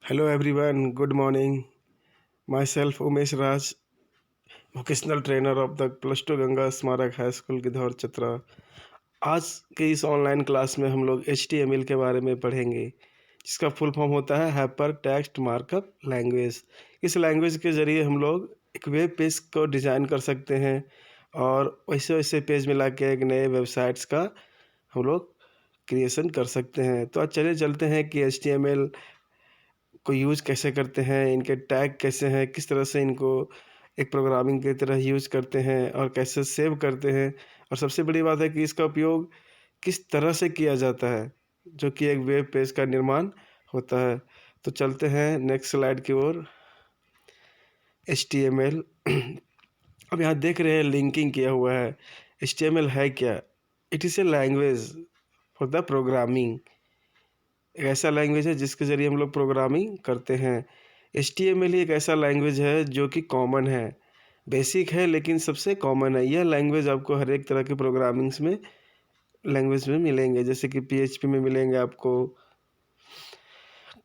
Hello everyone, good morning. Myself Umesh Raj, vocational trainer of the +2 Ganga स्मारक high school Gidhaur Chatra. आज के इस online class में हम लोग HTML के बारे में पढ़ेंगे, जिसका फुल फॉर्म होता है हाइपर टेक्स्ट मार्कअप लैंग्वेज। इस लैंग्वेज के ज़रिए हम लोग एक वेब पेज को डिज़ाइन कर सकते हैं और वैसे वैसे पेज मिला के एक नए वेबसाइट्स का हम लोग क्रिएशन कर सकते हैं। तो आज चलिए चलते हैं कि HTML को यूज़ कैसे करते हैं, इनके टैग कैसे हैं, किस तरह से इनको एक प्रोग्रामिंग की तरह यूज़ करते हैं और कैसे सेव करते हैं, और सबसे बड़ी बात है कि इसका उपयोग किस तरह से किया जाता है, जो कि एक वेब पेज का निर्माण होता है। तो चलते हैं नेक्स्ट स्लाइड की ओर। HTML अब यहाँ देख रहे हैं लिंकिंग किया हुआ है। HTML है क्या? It is a language for the programming. एक ऐसा लैंग्वेज है जिसके ज़रिए हम लोग प्रोग्रामिंग करते हैं। HTML ही एक ऐसा लैंग्वेज है जो कि कॉमन है, बेसिक है लेकिन सबसे कॉमन है। यह लैंग्वेज आपको हर एक तरह के प्रोग्रामिंग्स में लैंग्वेज में मिलेंगे, जैसे कि PHP में मिलेंगे आपको,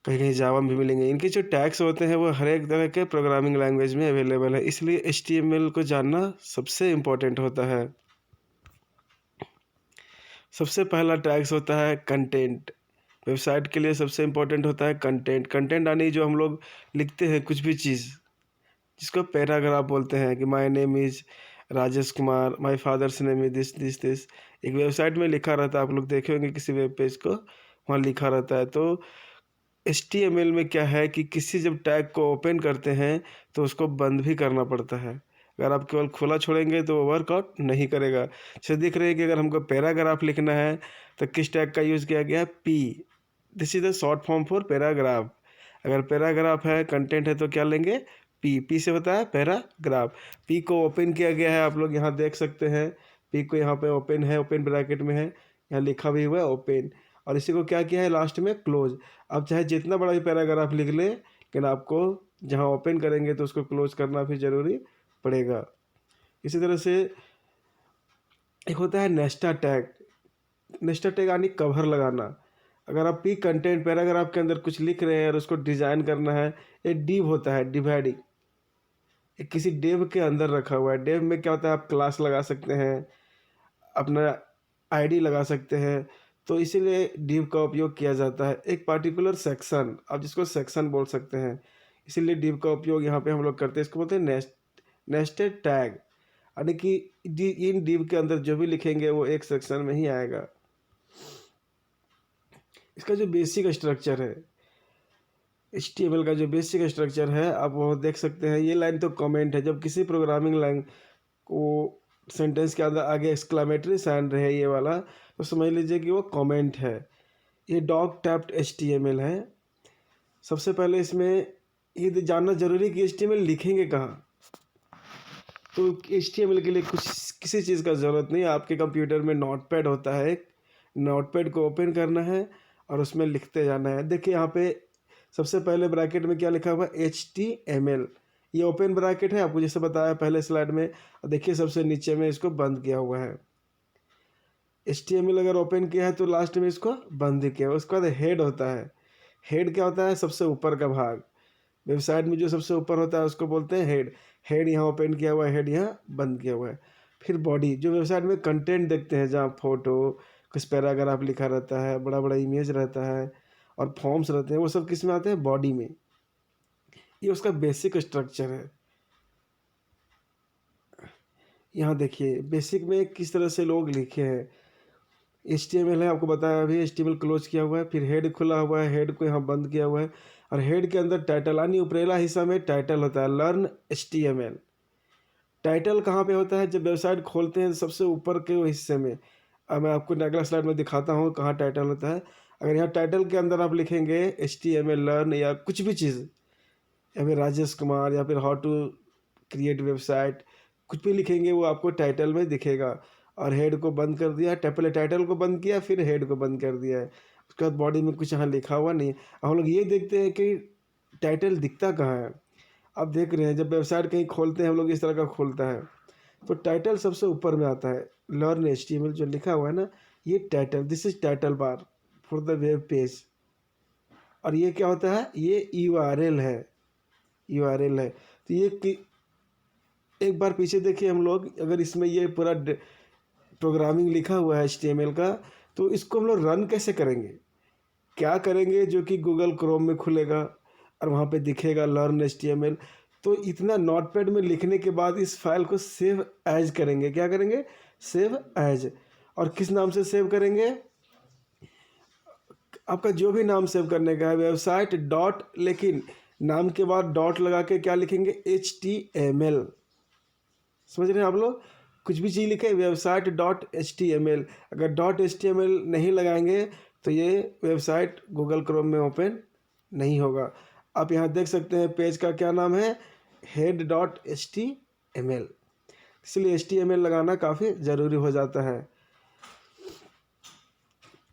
कहीं कहीं जावा में भी मिलेंगे। इनके जो टैग्स होते हैं वो हर एक तरह के प्रोग्रामिंग लैंग्वेज में अवेलेबल है, इसलिए HTML को जानना सबसे इम्पोर्टेंट होता है। सबसे पहला टैग्स होता है कंटेंट। वेबसाइट के लिए सबसे इम्पोर्टेंट होता है कंटेंट। कंटेंट यानी जो हम लोग लिखते हैं कुछ भी चीज़, जिसको पैराग्राफ बोलते हैं, कि my name is Rajesh Kumar, my father's name is this this this. एक वेबसाइट में लिखा रहता है, आप लोग देखे होंगे किसी वेब पेज को, वहाँ लिखा रहता है। तो HTML में क्या है कि किसी जब टैग को ओपन करते हैं तो उसको बंद भी करना पड़ता है। अगर आप केवल खुला छोड़ेंगे तो वो वर्कआउट नहीं करेगा। जैसे दिख रहे हैं कि अगर हमको पैराग्राफ लिखना है तो किस टैग का यूज़ किया गया है? P। This is the short form for paragraph. अगर पैराग्राफ है, कंटेंट है, तो क्या लेंगे? P से होता है पैराग्राफ। P को ओपन किया गया है, आप लोग यहाँ देख सकते हैं। P को यहाँ पे ओपन है, ओपन ब्रैकेट में है, यहाँ लिखा भी हुआ है ओपन, और इसी को क्या किया है लास्ट में? क्लोज। आप चाहे जितना बड़ा भी पैराग्राफ लिख लें, लेकिन आपको जहाँ ओपन करेंगे तो उसको क्लोज करना भी ज़रूरी पड़ेगा। इसी तरह से एक होता है नेस्टा टैग। नेस्टा टैग यानी कवर लगाना। अगर आप पी कंटेंट पैराग्राफ के अंदर कुछ लिख रहे हैं और उसको डिज़ाइन करना है, ये डिव होता है, डिवाइडिंग। ये किसी डेव के अंदर रखा हुआ है। डेव में क्या होता है? आप क्लास लगा सकते हैं, अपना आईडी लगा सकते हैं, तो इसीलिए डिव का उपयोग किया जाता है। एक पार्टिकुलर सेक्शन, आप जिसको सेक्शन बोल सकते हैं, इसीलिए डिव का उपयोग यहाँ पे हम लोग करते हैं। इसको बोलते हैं नेस्टेड टैग, यानी कि इन डिव के अंदर जो भी लिखेंगे वो एक सेक्शन में ही आएगा। इसका जो बेसिक स्ट्रक्चर है, HTML का जो बेसिक स्ट्रक्चर है, आप वो देख सकते हैं। ये लाइन तो कमेंट है। जब किसी प्रोग्रामिंग लाइन को सेंटेंस के अंदर आगे एक्सक्लामेटरी साइन रहे ये वाला, तो समझ लीजिए कि वो कमेंट है। ये डॉग टैप्ड HTML है। सबसे पहले इसमें ये जानना जरूरी कि HTML लिखेंगे कहाँ। तो HTML के लिए कुछ किसी चीज़ का ज़रूरत नहीं। आपके कंप्यूटर में नोटपैड होता है, नोटपैड को ओपन करना है और उसमें लिखते जाना है। देखिए यहाँ पे सबसे पहले ब्रैकेट में क्या लिखा हुआ है? HTML। ये ओपन ब्रैकेट है, आपको जैसे बताया पहले स्लाइड में। और देखिए सबसे नीचे में इसको बंद किया हुआ है। HTML अगर ओपन किया है तो लास्ट में इसको बंद किया हुआ। उसके बाद हेड होता है। हेड क्या होता है? सबसे ऊपर का भाग। वेबसाइट में जो सबसे ऊपर होता है उसको बोलते हैं हेड। हेड यहाँ ओपन किया हुआ है, हेड यहाँ बंद किया हुआ है। फिर बॉडी, जो वेबसाइट में कंटेंट देखते हैं, जहाँ फोटो, कुछ पैराग्राफ लिखा रहता है, बड़ा बड़ा इमेज रहता है और फॉर्म्स रहते हैं, वो सब किस में आते हैं? बॉडी में। ये उसका बेसिक स्ट्रक्चर है। यहाँ देखिए बेसिक में किस तरह से लोग लिखे हैं। HTML है, आपको बताया अभी। HTML क्लोज किया हुआ है, फिर हेड खुला हुआ है, हेड को यहाँ बंद किया हुआ है, और हेड के अंदर टाइटल, यानी ऊपरेला हिस्सा में टाइटल होता है। Learn HTML। टाइटल कहाँ पे होता है? जब वेबसाइट खोलते हैं सबसे ऊपर के हिस्से में। अब मैं आपको अगला स्लाइड में दिखाता हूँ कहाँ टाइटल होता है। अगर यहाँ टाइटल के अंदर आप लिखेंगे HTML लर्न या कुछ भी चीज़, या फिर राजेश कुमार, या फिर हाउ टू क्रिएट वेबसाइट, कुछ भी लिखेंगे वो आपको टाइटल में दिखेगा। और हेड को बंद कर दिया, पहले टाइटल को बंद किया, फिर हेड को बंद कर दिया है। उसके बाद बॉडी में कुछ यहाँ लिखा हुआ नहीं है। हम लोग ये देखते हैं कि टाइटल दिखता कहाँ है। आप देख रहे हैं जब वेबसाइट कहीं खोलते हैं हम लोग, इस तरह का खोलता है तो टाइटल सबसे ऊपर में आता है। लर्न HTML जो लिखा हुआ है ना, ये title, this is title bar for the web page. और ये क्या होता है, ये यूआरएल है, यूआरएल है। तो ये एक बार पीछे देखिए हम लोग, अगर इसमें ये पूरा प्रोग्रामिंग लिखा हुआ है HTML का, तो इसको हम लोग रन कैसे करेंगे, क्या करेंगे, जो कि गूगल क्रोम में खुलेगा और वहाँ पे दिखेगा लर्न HTML। तो इतना नोटपैड में लिखने के बाद इस फाइल को सेव एज करेंगे, क्या करेंगे, सेव एज। और किस नाम से सेव करेंगे, आपका जो भी नाम सेव करने का है, वेबसाइट डॉट, लेकिन नाम के बाद डॉट लगा के क्या लिखेंगे, HTML। समझ रहे हैं आप लोग, कुछ भी चीज़ लिखे वेबसाइट डॉट HTML, अगर डॉट HTML नहीं लगाएंगे तो ये वेबसाइट गूगल क्रोम में ओपन नहीं होगा। आप यहाँ देख सकते हैं पेज का क्या नाम है, head.html, इसलिए HTML लगाना काफ़ी ज़रूरी हो जाता है।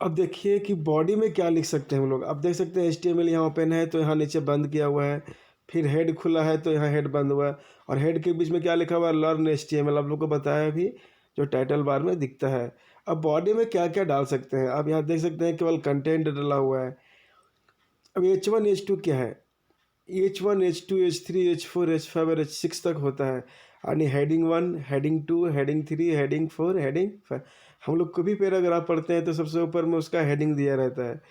अब देखिए कि बॉडी में क्या लिख सकते हैं हम लोग। अब देख सकते हैं HTML यहाँ ओपन है तो यहाँ नीचे बंद किया हुआ है, फिर हेड खुला है तो यहाँ हेड बंद हुआ है, और हेड के बीच में क्या लिखा हुआ है, लर्न HTML, आप लोग को बताया अभी, जो टाइटल बार में दिखता है। अब बॉडी में क्या क्या डाल सकते हैं, आप यहाँ देख सकते हैं केवल कंटेंट डाला हुआ है। अब H1 H2 क्या है, H1 H2 H3 H4 H5 और H6 तक होता है, यानी heading 1, heading 2, heading 3, heading 4, heading 5। हम लोग कोई भी पैराग्राफ पढ़ते हैं तो सबसे ऊपर में उसका हेडिंग दिया रहता है।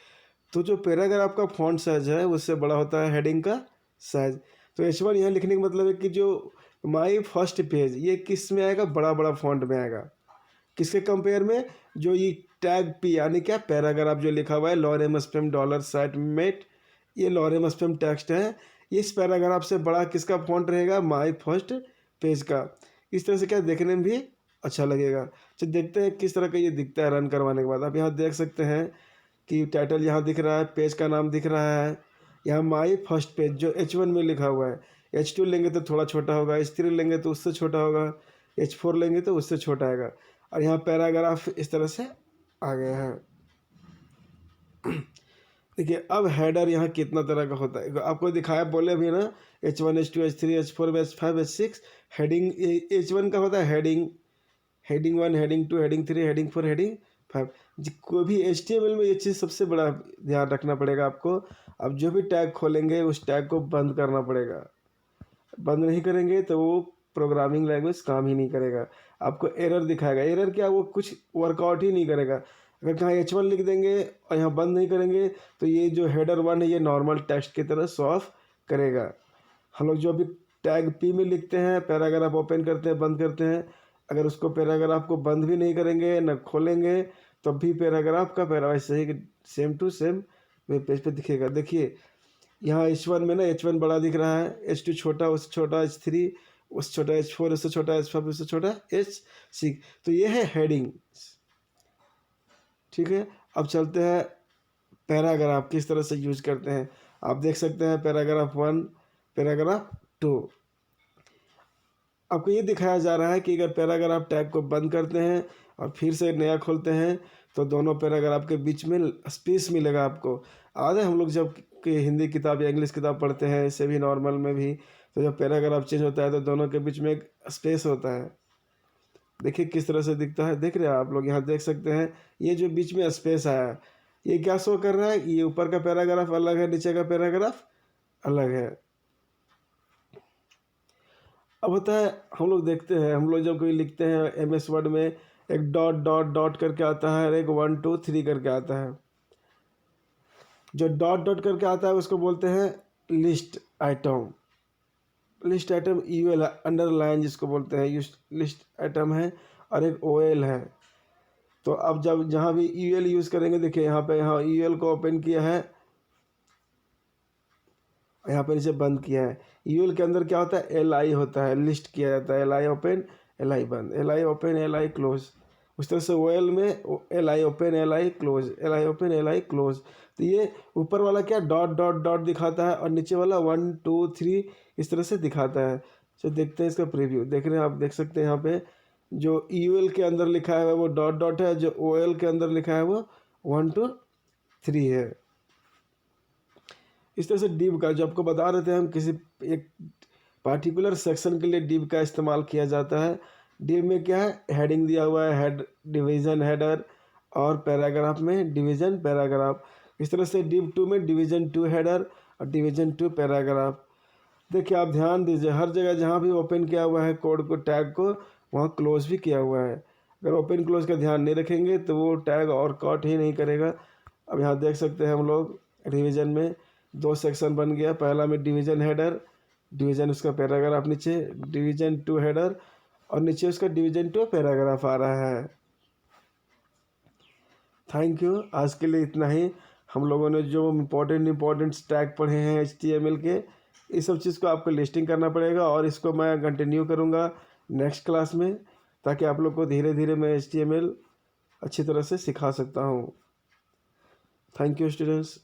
तो जो पैराग्राफ का फॉन्ट साइज है उससे बड़ा होता है हेडिंग का साइज। तो H1 यहाँ लिखने का मतलब है कि जो माई फर्स्ट पेज, ये किस में आएगा, बड़ा बड़ा फॉन्ट में आएगा। किसके कंपेयर में, जो ये टैग P यानी क्या, पैराग्राफ जो लिखा हुआ है लॉरेम स्पैम डॉलर साइट मेट, ये लॉरेम स्पैम टेक्स्ट है, इस पैराग्राफ से बड़ा किसका फॉन्ट रहेगा, माई फर्स्ट पेज का। इस तरह से क्या देखने में भी अच्छा लगेगा। तो देखते हैं किस तरह का ये दिखता है रन करवाने के बाद। आप यहाँ देख सकते हैं कि टाइटल यहाँ दिख रहा है, पेज का नाम दिख रहा है, यहाँ माई फर्स्ट पेज जो H1 में लिखा हुआ है। H2 लेंगे तो थोड़ा छोटा होगा, H3 लेंगे तो उससे छोटा होगा, H4 लेंगे तो उससे छोटा आएगा, और यहाँ पैराग्राफ इस तरह से आ गया है। देखिए अब हेडर यहाँ कितना तरह का होता है, आपको दिखाया बोले भी ना, H1 H2 H3 H4 H5 H6। Heading H1 का होता है heading, heading 1, heading 2, heading 3, heading 4, heading 5। कोई भी HTML में ये चीज़ सबसे बड़ा ध्यान रखना पड़ेगा आपको। अब जो भी टैग खोलेंगे उस टैग को बंद करना पड़ेगा, बंद नहीं करेंगे तो वो प्रोग्रामिंग लैंग्वेज काम ही नहीं करेगा, आपको एरर दिखाएगा। एरर क्या, वो कुछ वर्कआउट ही नहीं करेगा। अगर कहाँ H1 लिख देंगे और यहाँ बंद नहीं करेंगे तो ये जो हेडर 1 है ये नॉर्मल टेक्स्ट की तरह शो ऑफ करेगा। हम लोग जो भी टैग P में लिखते हैं, पैराग्राफ ओपन करते हैं बंद करते हैं, अगर उसको पैराग्राफ को बंद भी नहीं करेंगे न खोलेंगे तब भी पैराग्राफ का पैराग्राफ सही same to same web page पे दिखेगा। देखिए यहाँ H1 में ना H1 बड़ा दिख रहा है, H2 छोटा, उससे छोटा H3, उससे छोटा H4, उससे छोटा H5, उससे छोटा H6। तो ये है हेडिंग, ठीक है। अब चलते हैं पैराग्राफ किस तरह से यूज करते हैं। आप देख सकते हैं पैराग्राफ 1, पैराग्राफ 2। आपको ये दिखाया जा रहा है कि अगर पैराग्राफ टैग को बंद करते हैं और फिर से नया खोलते हैं तो दोनों पैराग्राफ के बीच में स्पेस मिलेगा आपको। आधे हम लोग जब कि हिंदी किताब या इंग्लिश किताब पढ़ते हैं, इससे भी नॉर्मल में भी, तो जब पैराग्राफ चेंज होता है तो दोनों के बीच में एक स्पेस होता है। देखिए किस तरह से दिखता है, देख रहे हैं आप लोग, यहाँ देख सकते हैं ये जो बीच में स्पेस आया है ये क्या शो कर रहा है, ये ऊपर का पैराग्राफ अलग है, नीचे का पैराग्राफ अलग है। अब होता है हम लोग देखते हैं, हम लोग जब कोई लिखते हैं MS वर्ड में, एक डॉट डॉट डॉट करके आता है और एक 1 2 3 करके आता है। जो डॉट डॉट करके आता है उसको बोलते हैं list item. List item UL underline जिसको बोलते हैं लिस्ट आइटम है, और एक OL है। तो अब जब जहाँ भी UL यूज़ करेंगे, देखिए यहाँ पे, यहाँ UL को ओपन किया है, यहाँ पर नीचे बंद किया है। UL के अंदर क्या होता है, LI होता है, लिस्ट किया जाता है, LI ओपन LI बंद, LI ओपन LI क्लोज। उस तरह से OL में LI open LI close, LI open LI close. तो ये ऊपर वाला क्या डॉट डॉट डॉट दिखाता है और नीचे वाला 1 2 3 इस तरह से दिखाता है। तो देखते हैं इसका प्रीव्यू, देख रहे हैं आप, देख सकते हैं यहाँ पे जो UL के अंदर लिखा है वो डॉट डॉट है, जो OL के अंदर लिखा है वो 1 2 3 है। इस तरह से डिव का, जो आपको बता रहे थे हम, किसी एक पार्टिकुलर सेक्शन के लिए डिव का इस्तेमाल किया जाता है। डिव में क्या है, हेडिंग दिया हुआ है, हेड डिवीज़न हेडर, और पैराग्राफ में डिवीज़न पैराग्राफ। इस तरह से div 2 में डिवीजन 2 हेडर और डिवीजन 2 पैराग्राफ। देखिए आप ध्यान दीजिए, हर जगह जहाँ भी ओपन किया हुआ है कोड को, टैग को, वहाँ क्लोज भी किया हुआ है। अगर ओपन क्लोज का ध्यान नहीं रखेंगे तो वो टैग और कट ही नहीं करेगा। अब यहाँ देख सकते हैं हम लोग रिवीजन में 2 सेक्शन बन गया। पहला में डिवीजन हेडर, डिवीजन उसका पैराग्राफ, नीचे डिवीजन 2 हेडर और नीचे उसका डिवीजन 2 पैराग्राफ आ रहा है। Thank you. आज के लिए इतना ही। हम लोगों ने जो इम्पोर्टेंट टैग पढ़े हैं HTML के, इस सब चीज़ को आपको लिस्टिंग करना पड़ेगा और इसको मैं कंटिन्यू करूँगा नेक्स्ट क्लास में, ताकि आप लोग को धीरे धीरे मैं HTML अच्छी तरह से सिखा सकता हूँ। Thank you students.